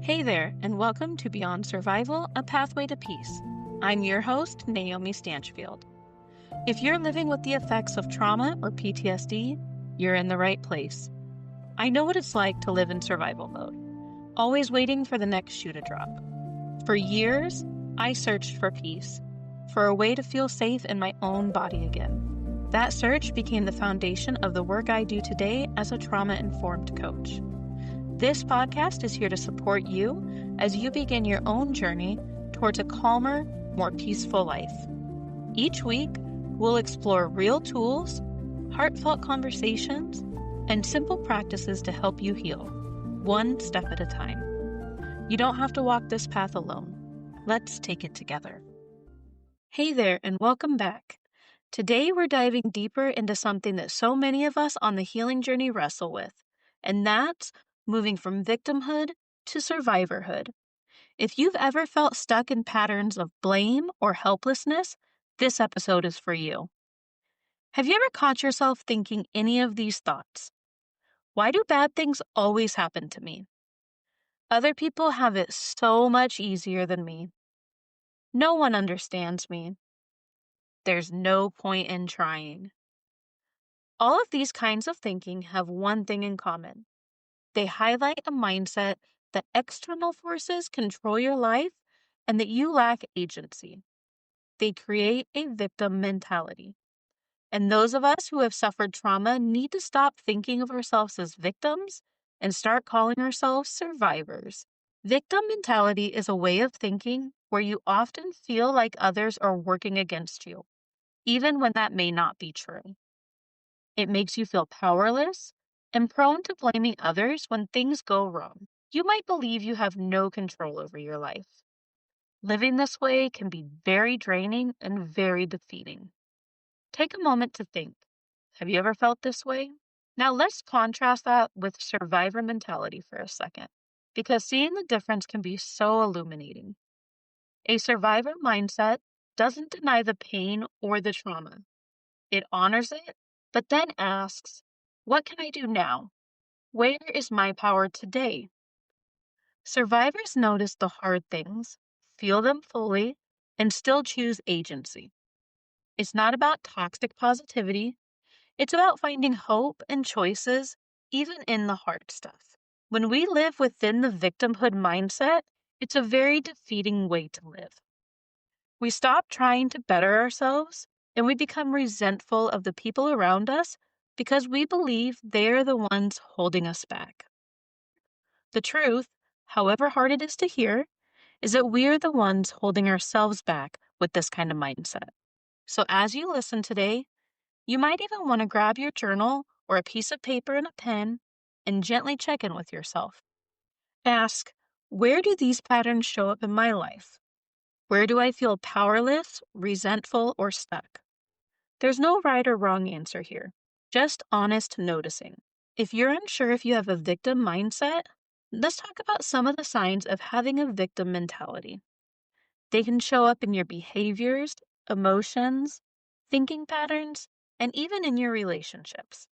Hey there, and welcome to Beyond Survival, a Pathway to Peace. I'm your host, Naomi Stanchfield. If you're living with the effects of trauma or PTSD, you're in the right place. I know what it's like to live in survival mode, always waiting for the next shoe to drop. For years, I searched for peace, for a way to feel safe in my own body again. That search became the foundation of the work I do today as a trauma-informed coach. This podcast is here to support you as you begin your own journey towards a calmer, more peaceful life. Each week, we'll explore real tools, heartfelt conversations, and simple practices to help you heal, one step at a time. You don't have to walk this path alone. Let's take it together. Hey there, and welcome back. Today, we're diving deeper into something that so many of us on the healing journey wrestle with, and that's moving from victimhood to survivorhood. If you've ever felt stuck in patterns of blame or helplessness, this episode is for you. Have you ever caught yourself thinking any of these thoughts? Why do bad things always happen to me? Other people have it so much easier than me. No one understands me. There's no point in trying. All of these kinds of thinking have one thing in common. They highlight a mindset that external forces control your life and that you lack agency. They create a victim mentality. And those of us who have suffered trauma need to stop thinking of ourselves as victims and start calling ourselves survivors. Victim mentality is a way of thinking where you often feel like others are working against you, even when that may not be true. It makes you feel powerless and prone to blaming others when things go wrong. You might believe you have no control over your life. Living this way can be very draining and very defeating. Take a moment to think. Have you ever felt this way? Now let's contrast that with survivor mentality for a second, because seeing the difference can be so illuminating. A survivor mindset doesn't deny the pain or the trauma. It honors it, but then asks, what can I do now? Where is my power today? Survivors notice the hard things, feel them fully, and still choose agency. It's not about toxic positivity. It's about finding hope and choices, even in the hard stuff. When we live within the victimhood mindset, it's a very defeating way to live. We stop trying to better ourselves, and we become resentful of the people around us because we believe they're the ones holding us back. The truth, however hard it is to hear, is that we're the ones holding ourselves back with this kind of mindset. So as you listen today, you might even want to grab your journal or a piece of paper and a pen and gently check in with yourself. Ask, where do these patterns show up in my life? Where do I feel powerless, resentful, or stuck? There's no right or wrong answer here, just honest noticing. If you're unsure if you have a victim mindset, let's talk about some of the signs of having a victim mentality. They can show up in your behaviors, emotions, thinking patterns, and even in your relationships.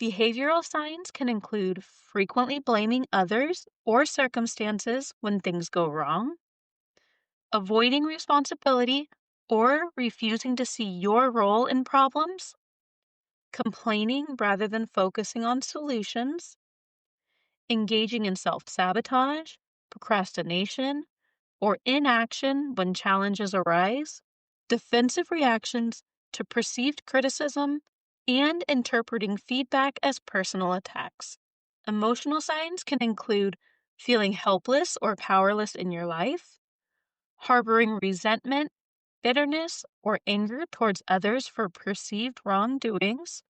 Behavioral signs can include frequently blaming others or circumstances when things go wrong, avoiding responsibility or refusing to see your role in problems, complaining rather than focusing on solutions, engaging in self-sabotage, procrastination, or inaction when challenges arise, defensive reactions to perceived criticism, and interpreting feedback as personal attacks. Emotional signs can include feeling helpless or powerless in your life, harboring resentment, bitterness, or anger towards others for perceived wrongdoings,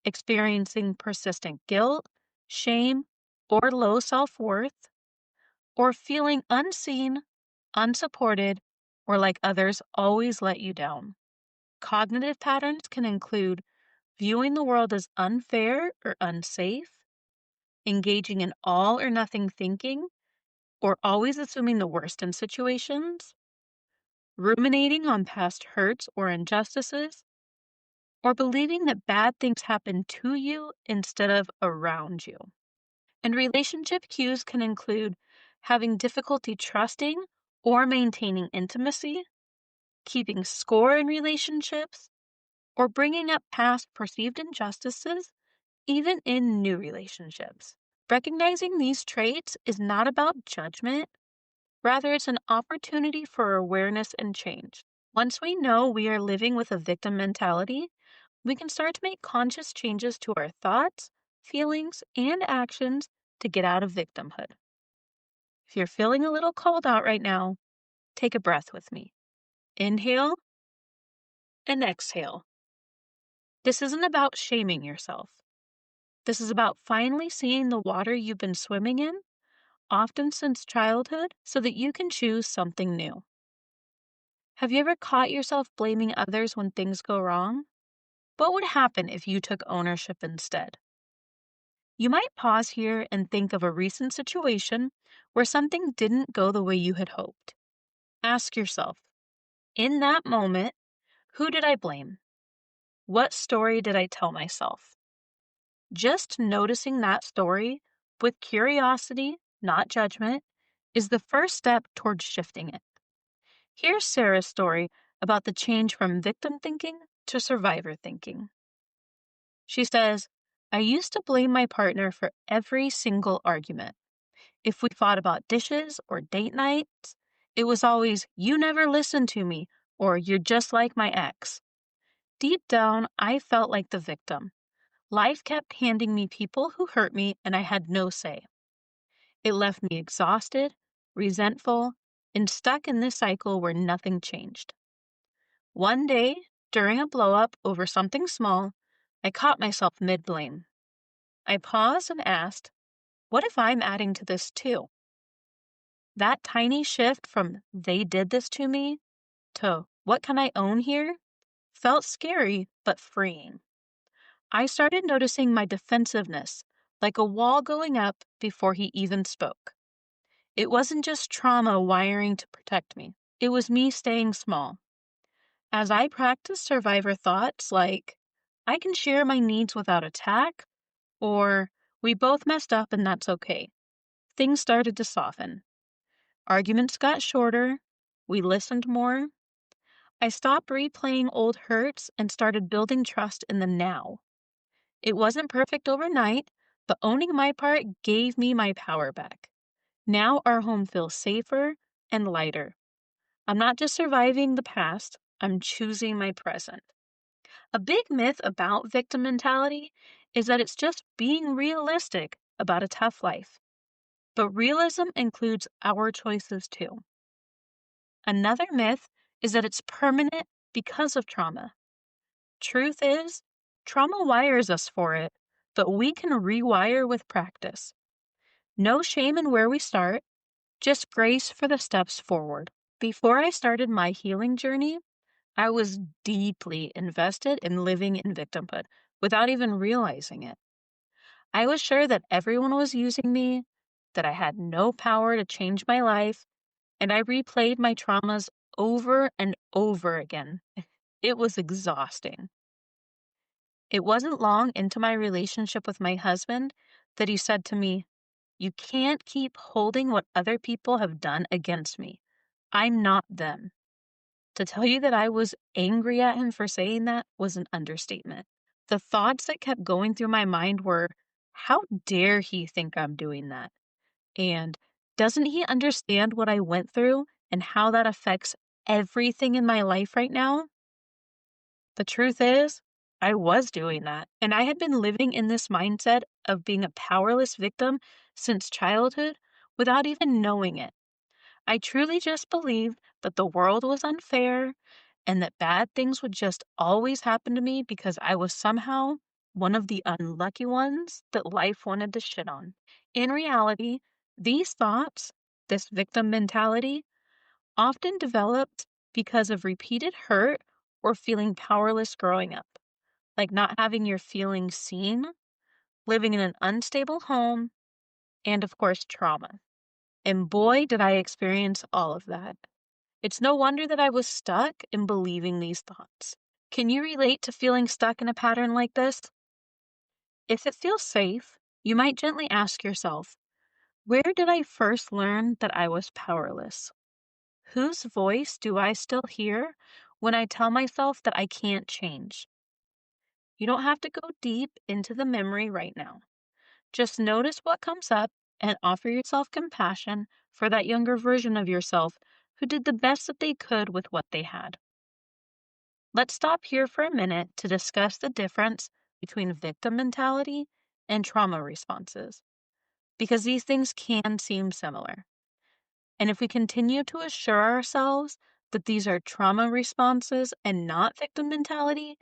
experiencing persistent guilt, shame, or low self-worth, or feeling unseen, unsupported, or like others always let you down. Cognitive patterns can include viewing the world as unfair or unsafe, engaging in all or nothing thinking, or always assuming the worst in situations, ruminating on past hurts or injustices, or believing that bad things happen to you instead of around you. And relationship cues can include having difficulty trusting or maintaining intimacy, keeping score in relationships, or bringing up past perceived injustices, even in new relationships. Recognizing these traits is not about judgment, rather, it's an opportunity for awareness and change. Once we know we are living with a victim mentality, we can start to make conscious changes to our thoughts, feelings, and actions to get out of victimhood. If you're feeling a little called out right now, take a breath with me. Inhale and exhale. This isn't about shaming yourself. This is about finally seeing the water you've been swimming in, often since childhood, so that you can choose something new. Have you ever caught yourself blaming others when things go wrong? What would happen if you took ownership instead? You might pause here and think of a recent situation where something didn't go the way you had hoped. Ask yourself, in that moment, who did I blame? What story did I tell myself? Just noticing that story with curiosity, not judgment, is the first step towards shifting it. Here's Sarah's story about the change from victim thinking to survivor thinking. She says, I used to blame my partner for every single argument. If we fought about dishes or date nights, it was always, you never listened to me, or you're just like my ex. Deep down, I felt like the victim. Life kept handing me people who hurt me, and I had no say. It left me exhausted, resentful, and stuck in this cycle where nothing changed. One day, during a blow-up over something small, I caught myself mid-blame. I paused and asked, what if I'm adding to this too? That tiny shift from they did this to me to what can I own here felt scary but freeing. I started noticing my defensiveness, like a wall going up before he even spoke. It wasn't just trauma wiring to protect me. It was me staying small. As I practiced survivor thoughts like, I can share my needs without attack, or we both messed up and that's okay, things started to soften. Arguments got shorter. We listened more. I stopped replaying old hurts and started building trust in the now. It wasn't perfect overnight, but owning my part gave me my power back. Now our home feels safer and lighter. I'm not just surviving the past, I'm choosing my present. A big myth about victim mentality is that it's just being realistic about a tough life. But realism includes our choices too. Another myth is that it's permanent because of trauma. Truth is, trauma wires us for it, but we can rewire with practice. No shame in where we start, just grace for the steps forward. Before I started my healing journey, I was deeply invested in living in victimhood without even realizing it. I was sure that everyone was using me, that I had no power to change my life, and I replayed my traumas over and over again. It was exhausting. It wasn't long into my relationship with my husband that he said to me, you can't keep holding what other people have done against me. I'm not them. To tell you that I was angry at him for saying that was an understatement. The thoughts that kept going through my mind were, how dare he think I'm doing that? And doesn't he understand what I went through and how that affects everything in my life right now? The truth is, I was doing that, and I had been living in this mindset of being a powerless victim since childhood without even knowing it. I truly just believed that the world was unfair and that bad things would just always happen to me because I was somehow one of the unlucky ones that life wanted to shit on. In reality, these thoughts, this victim mentality, often developed because of repeated hurt or feeling powerless growing up, like not having your feelings seen, living in an unstable home, and of course, trauma. And boy, did I experience all of that. It's no wonder that I was stuck in believing these thoughts. Can you relate to feeling stuck in a pattern like this? If it feels safe, you might gently ask yourself, Where did I first learn that I was powerless? Whose voice do I still hear when I tell myself that I can't change? You don't have to go deep into the memory right now. Just notice what comes up and offer yourself compassion for that younger version of yourself who did the best that they could with what they had. Let's stop here for a minute to discuss the difference between victim mentality and trauma responses, because these things can seem similar. And if we continue to assure ourselves that these are trauma responses and not victim mentality,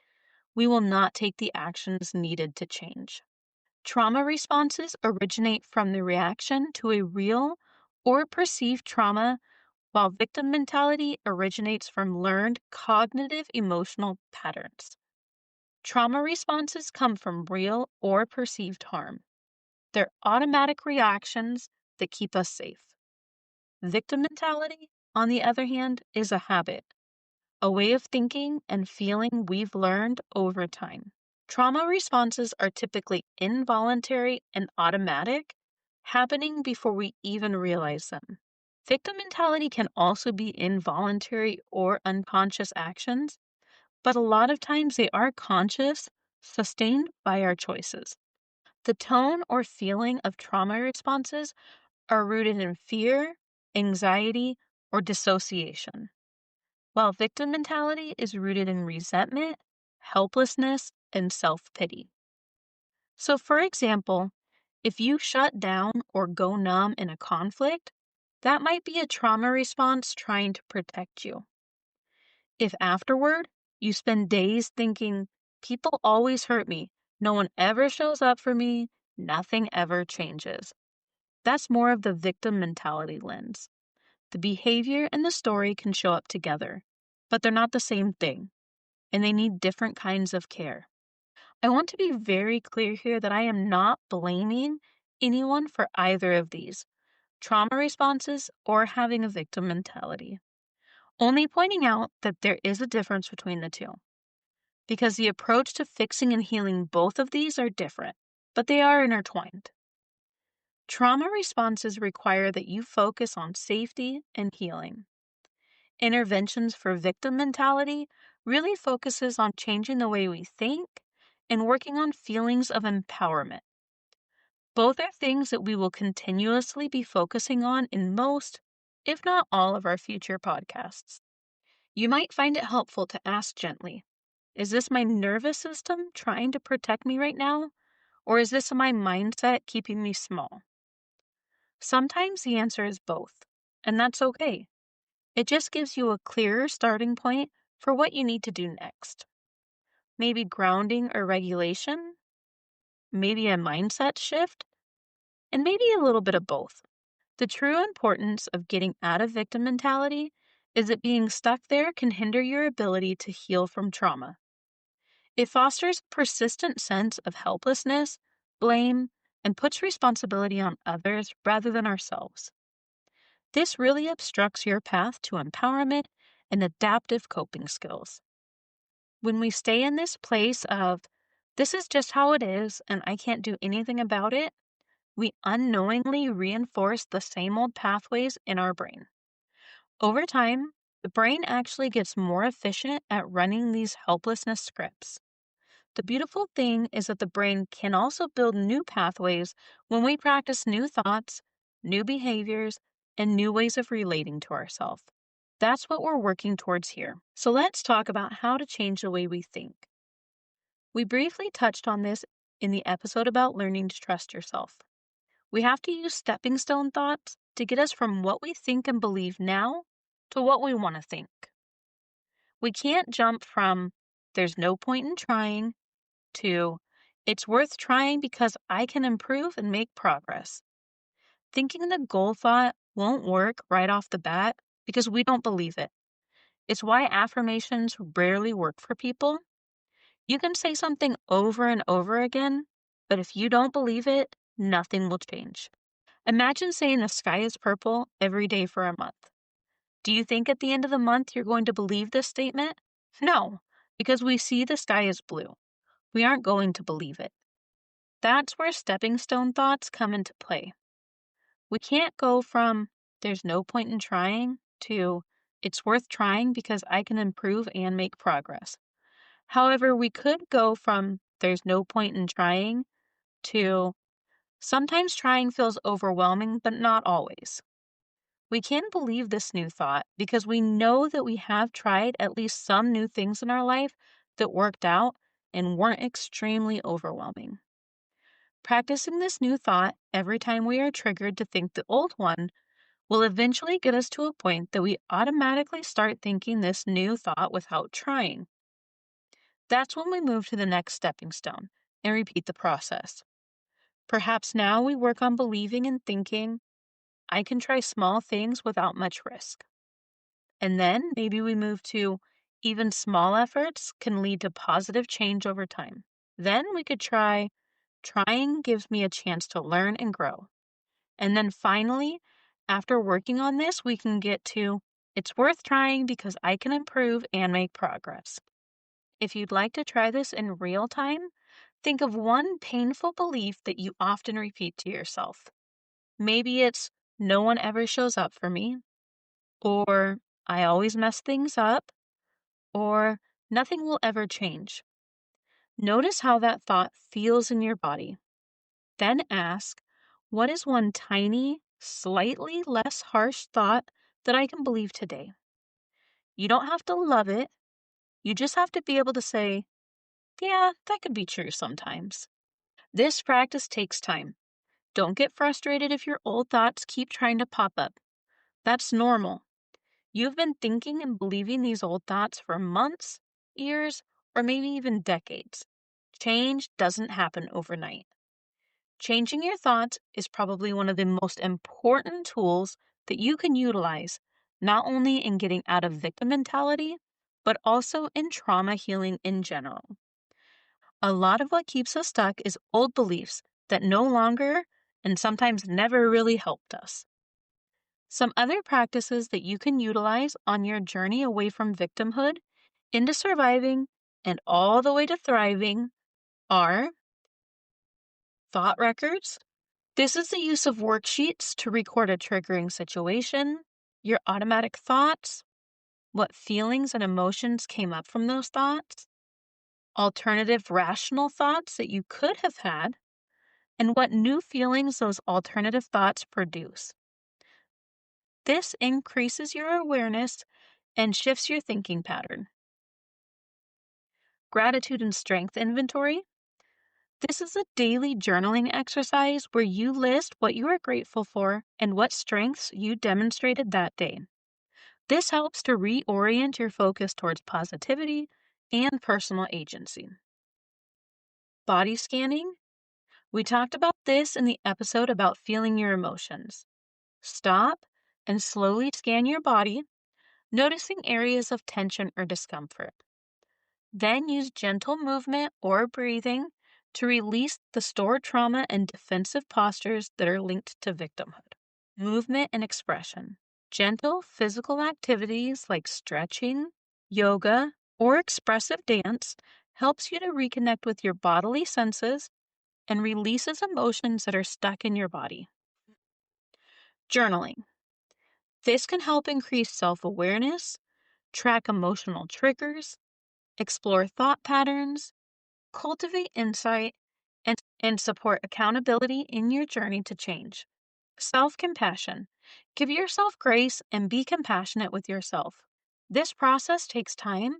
we will not take the actions needed to change. Trauma responses originate from the reaction to a real or perceived trauma, while victim mentality originates from learned cognitive emotional patterns. Trauma responses come from real or perceived harm. They're automatic reactions that keep us safe. Victim mentality, on the other hand, is a habit, a way of thinking and feeling we've learned over time. Trauma responses are typically involuntary and automatic, happening before we even realize them. Victim mentality can also be involuntary or unconscious actions, but a lot of times they are conscious, sustained by our choices. The tone or feeling of trauma responses are rooted in fear, anxiety, or dissociation, while victim mentality is rooted in resentment, helplessness, and self-pity. So, for example, if you shut down or go numb in a conflict, that might be a trauma response trying to protect you. If afterward you spend days thinking, people always hurt me, no one ever shows up for me, nothing ever changes, that's more of the victim mentality lens. The behavior and the story can show up together, but they're not the same thing, and they need different kinds of care. I want to be very clear here that I am not blaming anyone for either of these, trauma responses or having a victim mentality. Only pointing out that there is a difference between the two, because the approach to fixing and healing both of these are different, but they are intertwined. Trauma responses require that you focus on safety and healing. Interventions for victim mentality really focuses on changing the way we think and working on feelings of empowerment. Both are things that we will continuously be focusing on in most, if not all, of our future podcasts. You might find it helpful to ask gently, is this my nervous system trying to protect me right now? Or is this my mindset keeping me small? Sometimes the answer is both, and that's okay. It just gives you a clearer starting point for what you need to do next. Maybe grounding or regulation, maybe a mindset shift, and maybe a little bit of both. The true importance of getting out of victim mentality is that being stuck there can hinder your ability to heal from trauma. It fosters a persistent sense of helplessness, blame, and puts responsibility on others rather than ourselves. This really obstructs your path to empowerment and adaptive coping skills. When we stay in this place of, this is just how it is and I can't do anything about it, we unknowingly reinforce the same old pathways in our brain. Over time, the brain actually gets more efficient at running these helplessness scripts. The beautiful thing is that the brain can also build new pathways when we practice new thoughts, new behaviors, and new ways of relating to ourselves. That's what we're working towards here. So let's talk about how to change the way we think. We briefly touched on this in the episode about learning to trust yourself. We have to use stepping stone thoughts to get us from what we think and believe now to what we want to think. We can't jump from, there's no point in trying, to, it's worth trying because I can improve and make progress. Thinking the goal thought won't work right off the bat because we don't believe it. It's why affirmations rarely work for people. You can say something over and over again, but if you don't believe it, nothing will change. Imagine saying the sky is purple every day for a month. Do you think at the end of the month you're going to believe this statement? No, because we see the sky is blue. We aren't going to believe it. That's where stepping stone thoughts come into play. We can't go from there's no point in trying to it's worth trying because I can improve and make progress. However, we could go from there's no point in trying to sometimes trying feels overwhelming, but not always. We can believe this new thought because we know that we have tried at least some new things in our life that worked out and weren't extremely overwhelming. Practicing this new thought every time we are triggered to think the old one will eventually get us to a point that we automatically start thinking this new thought without trying. That's when we move to the next stepping stone and repeat the process. Perhaps now we work on believing and thinking, I can try small things without much risk. And then maybe we move to even small efforts can lead to positive change over time. Then we could try, trying gives me a chance to learn and grow. And then finally, after working on this, we can get to it's worth trying because I can improve and make progress. If you'd like to try this in real time, think of one painful belief that you often repeat to yourself. Maybe it's no one ever shows up for me, or I always mess things up, or nothing will ever change. Notice how that thought feels in your body. Then ask, what is one tiny, slightly less harsh thought that I can believe today? You don't have to love it. You just have to be able to say, yeah, that could be true sometimes. This practice takes time. Don't get frustrated if your old thoughts keep trying to pop up. That's normal. You've been thinking and believing these old thoughts for months, years, or maybe even decades. Change doesn't happen overnight. Changing your thoughts is probably one of the most important tools that you can utilize, not only in getting out of victim mentality, but also in trauma healing in general. A lot of what keeps us stuck is old beliefs that no longer and sometimes never really helped us. Some other practices that you can utilize on your journey away from victimhood into surviving and all the way to thriving are thought records. This is the use of worksheets to record a triggering situation, your automatic thoughts, what feelings and emotions came up from those thoughts, alternative rational thoughts that you could have had, and what new feelings those alternative thoughts produce. This increases your awareness and shifts your thinking pattern. Gratitude and strength inventory. This is a daily journaling exercise where you list what you are grateful for and what strengths you demonstrated that day. This helps to reorient your focus towards positivity and personal agency. Body scanning. We talked about this in the episode about feeling your emotions. Stop and slowly scan your body, noticing areas of tension or discomfort. Then use gentle movement or breathing to release the stored trauma and defensive postures that are linked to victimhood. Movement and expression. Gentle physical activities like stretching, yoga, or expressive dance helps you to reconnect with your bodily senses and releases emotions that are stuck in your body. Journaling. This can help increase self-awareness, track emotional triggers, explore thought patterns, cultivate insight, and support accountability in your journey to change. Self-compassion. Give yourself grace and be compassionate with yourself. This process takes time,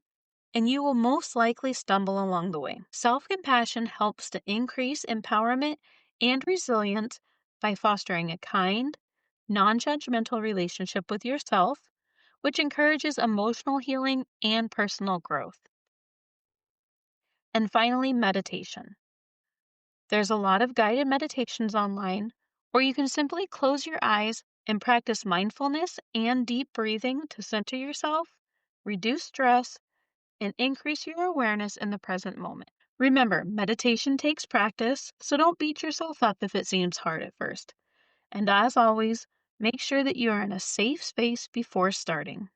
and you will most likely stumble along the way. Self-compassion helps to increase empowerment and resilience by fostering a kind, non-judgmental relationship with yourself, which encourages emotional healing and personal growth. And finally, meditation. There's a lot of guided meditations online, or you can simply close your eyes and practice mindfulness and deep breathing to center yourself, reduce stress, and increase your awareness in the present moment. Remember, meditation takes practice, so don't beat yourself up if it seems hard at first. And as always, make sure that you are in a safe space before starting.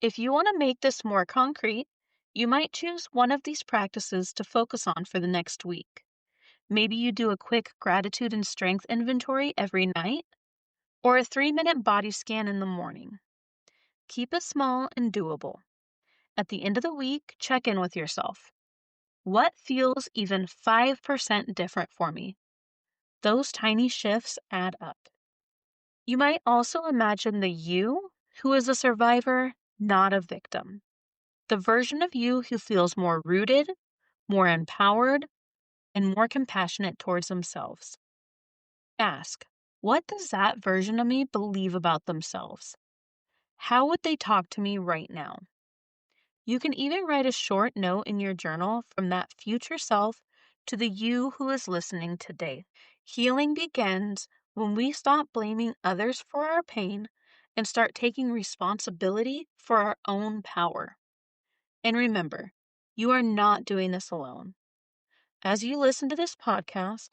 If you want to make this more concrete, you might choose one of these practices to focus on for the next week. Maybe you do a quick gratitude and strength inventory every night, or a 3-minute body scan in the morning. Keep it small and doable. At the end of the week, check in with yourself. What feels even 5% different for me? Those tiny shifts add up. You might also imagine the you who is a survivor, not a victim. The version of you who feels more rooted, more empowered, and more compassionate towards themselves. Ask, what does that version of me believe about themselves? How would they talk to me right now? You can even write a short note in your journal from that future self to the you who is listening today. Healing begins when we stop blaming others for our pain and start taking responsibility for our own power. And remember, you are not doing this alone. As you listen to this podcast,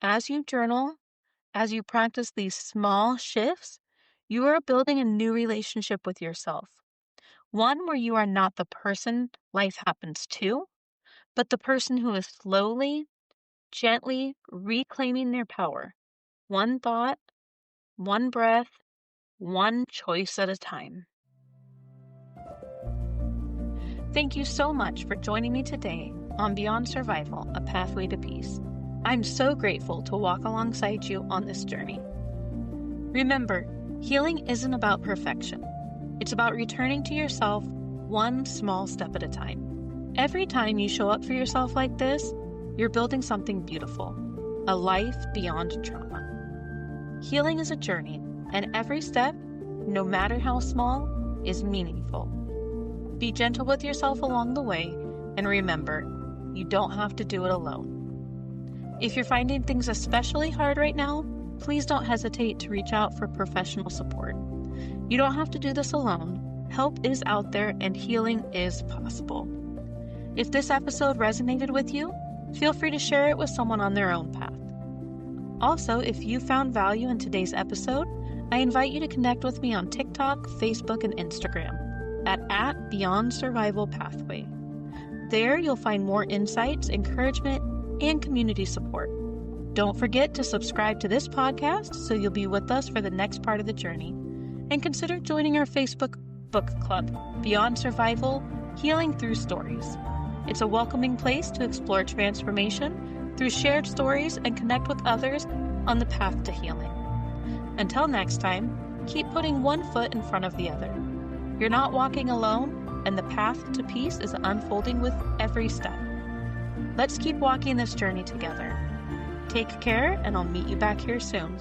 as you journal, as you practice these small shifts, you are building a new relationship with yourself. One where you are not the person life happens to, but the person who is slowly, gently reclaiming their power. One thought, one breath, one choice at a time. Thank you so much for joining me today on Beyond Survival, A Pathway to Peace. I'm so grateful to walk alongside you on this journey. Remember, healing isn't about perfection. It's about returning to yourself one small step at a time. Every time you show up for yourself like this, you're building something beautiful, a life beyond trauma. Healing is a journey, and every step, no matter how small, is meaningful. Be gentle with yourself along the way, and remember, you don't have to do it alone. If you're finding things especially hard right now, please don't hesitate to reach out for professional support. You don't have to do this alone. Help is out there and healing is possible. If this episode resonated with you, feel free to share it with someone on their own path. Also, if you found value in today's episode, I invite you to connect with me on TikTok, Facebook, and Instagram at Beyond Survival Pathway. There you'll find more insights, encouragement, and community support. Don't forget to subscribe to this podcast so you'll be with us for the next part of the journey. And consider joining our Facebook book club, Beyond Survival, Healing Through Stories. It's a welcoming place to explore transformation through shared stories and connect with others on the path to healing. Until next time, keep putting one foot in front of the other. You're not walking alone, and the path to peace is unfolding with every step. Let's keep walking this journey together. Take care, and I'll meet you back here soon.